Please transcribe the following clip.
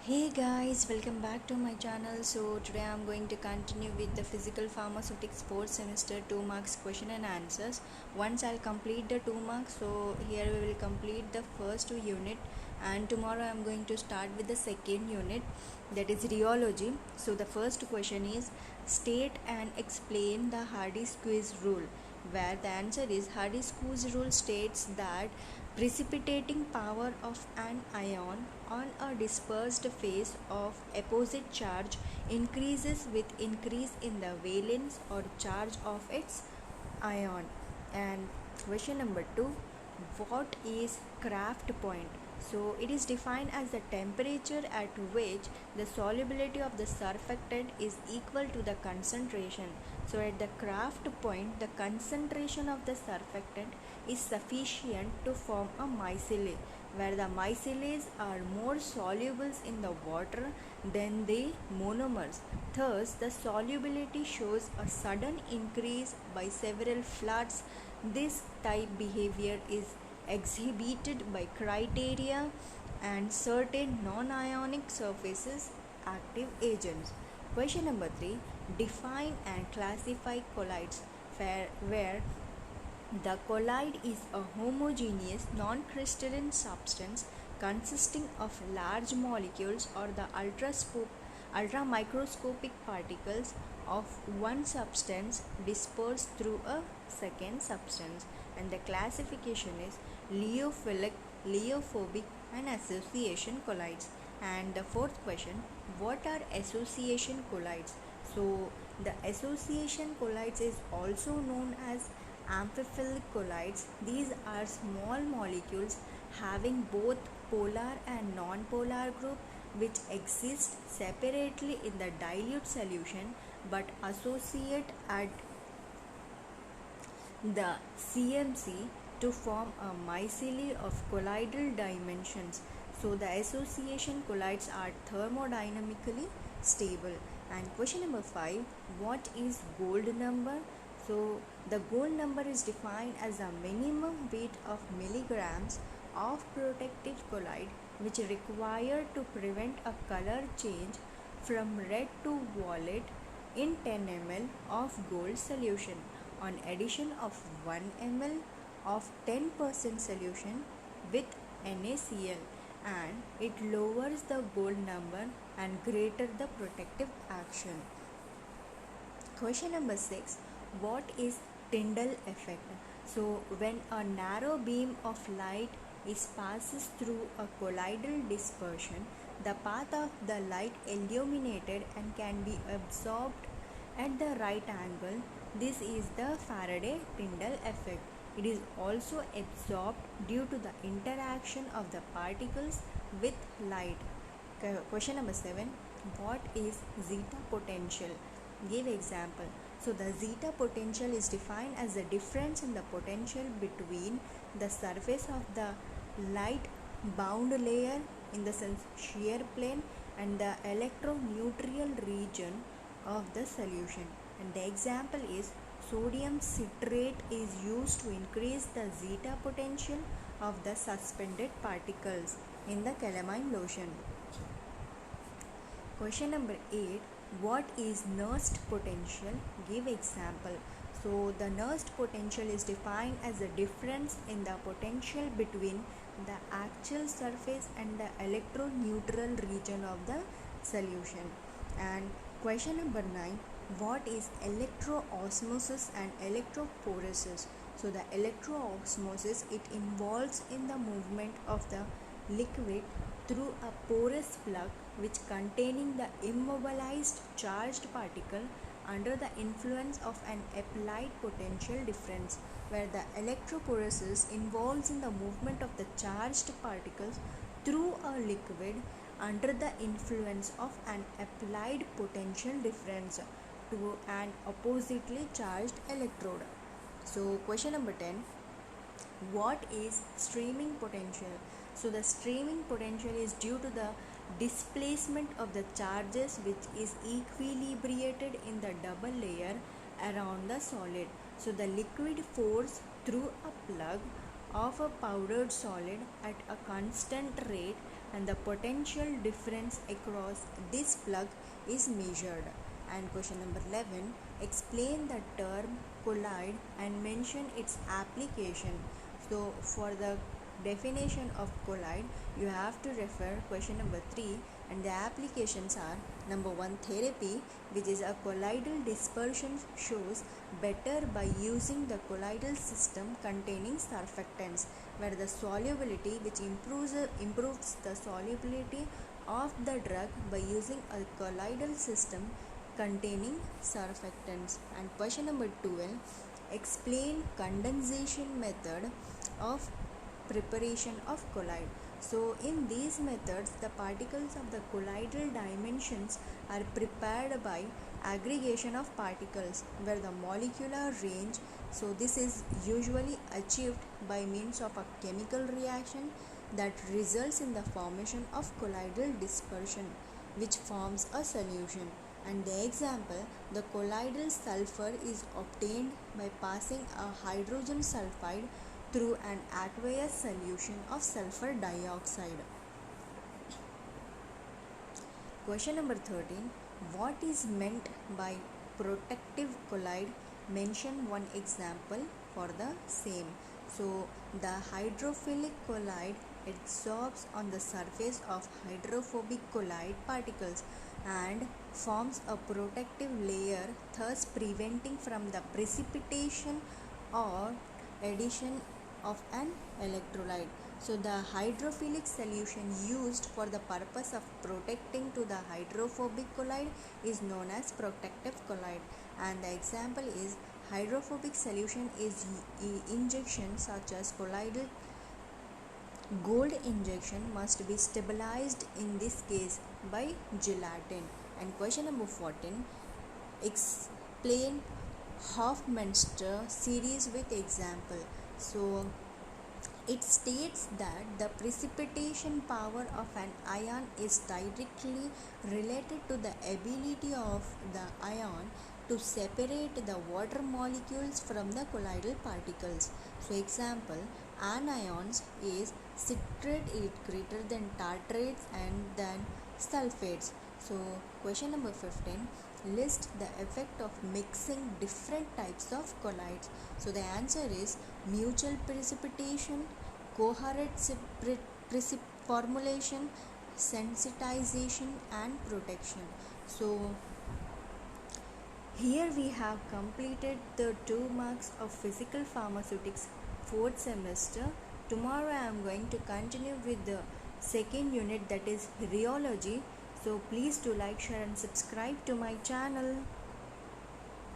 Hey guys, welcome back to my channel. So today I'm going to continue with the physical pharmaceutics fourth semester 2 marks question and answers. Once I'll complete the 2 marks, so here we will complete the first unit, and tomorrow I'm going to start with the second unit, that is rheology. So the first question is state and explain the Hardy-Squeeze rule, where the answer is Hardy-Squeeze rule states that precipitating power of an ion on a dispersed phase of opposite charge increases with increase in the valence or charge of its ion. And question number 2, what is Kraft point? So it is defined as the temperature at which the solubility of the surfactant is equal to the concentration. So at the Kraft point, the concentration of the surfactant is sufficient to form a micelle, where the micelles are more soluble in the water than the monomers. Thus, the solubility shows a sudden increase by several floods. This type behavior is exhibited by criteria and certain non-ionic surfaces active agents. Question number 3, define and classify colloids, where the colloid is a homogeneous non-crystalline substance consisting of large molecules or the ultramicroscopic particles of one substance dispersed through a second substance, and the classification is lyophilic, lyophobic and association colloids. And the fourth question, what are association colloids? So the association colloids is also known as amphiphilic colloids. These are small molecules having both polar and non-polar group which exist separately in the dilute solution but associate at the CMC to form a micelle of colloidal dimensions. So the association colloids are thermodynamically stable. And question number 5, what is gold number? So the gold number is defined as a minimum weight of milligrams of protective colloid which is required to prevent a color change from red to violet in 10 ml of gold solution on addition of 1 ml of 10% solution with NaCl, and it lowers the gold number and greater the protective action. Question number 6, what is Tyndall effect? So when a narrow beam of light passes through a colloidal dispersion, the path of the light illuminated and can be absorbed at the right angle. This is the Faraday-Tyndall effect. It is also absorbed due to the interaction of the particles with light. Question number 7, what is zeta potential? Give example. So the zeta potential is defined as the difference in the potential between the surface of the light bound layer, in the sense shear plane, and the electroneutral region of the solution. And the example is sodium citrate is used to increase the zeta potential of the suspended particles in the calamine lotion. Question number 8, what is Nernst potential? Give example. So the Nernst potential is defined as the difference in the potential between the actual surface and the electroneutral region of the solution. And question number 9, what is electroosmosis and electrophoresis? So the electroosmosis, it involves in the movement of the liquid through a porous plug which containing the immobilized charged particle under the influence of an applied potential difference, where the electrophoresis involves in the movement of the charged particles through a liquid under the influence of an applied potential difference to an oppositely charged electrode. So question number 10, what is streaming potential? So the streaming potential is due to the displacement of the charges which is equilibrated in the double layer around the solid. So the liquid force through a plug of a powdered solid at a constant rate and the potential difference across this plug is measured. And question number 11, explain the term collide and mention its application. So for the definition of collide, you have to refer question number 3, and the applications are: number 1, therapy, which is a colloidal dispersion shows better by using the colloidal system containing surfactants, where the solubility, which improves the solubility of the drug by using a colloidal system containing surfactants. And question number 12, explain condensation method of preparation of colloid. So in these methods, the particles of the colloidal dimensions are prepared by aggregation of particles, where the molecular range, so this is usually achieved by means of a chemical reaction that results in the formation of colloidal dispersion, which forms a solution. And the example, the colloidal sulfur is obtained by passing a hydrogen sulfide through an aqueous solution of sulfur dioxide. Question number 13, what is meant by protective colloid? Mention one example for the same. So the hydrophilic colloid absorbs on the surface of hydrophobic colloid particles and forms a protective layer, thus preventing from the precipitation or addition of an electrolyte. So the hydrophilic solution used for the purpose of protecting to the hydrophobic colloid is known as protective colloid. And the example is hydrophobic solution is injection such as colloidal gold injection must be stabilized in this case by gelatin. And question number 14, explain Hofmeister series with example. So it states that the precipitation power of an ion is directly related to the ability of the ion to separate the water molecules from the colloidal particles. So example, anions is citrate is greater than tartrates and then sulfates. So question number 15, list the effect of mixing different types of colloids. So the answer is mutual precipitation, coherent formulation, sensitization and protection. So here we have completed the 2 marks of physical pharmaceutics 4th semester. Tomorrow I am going to continue with the second unit, that is rheology. So please do like, share and subscribe to my channel.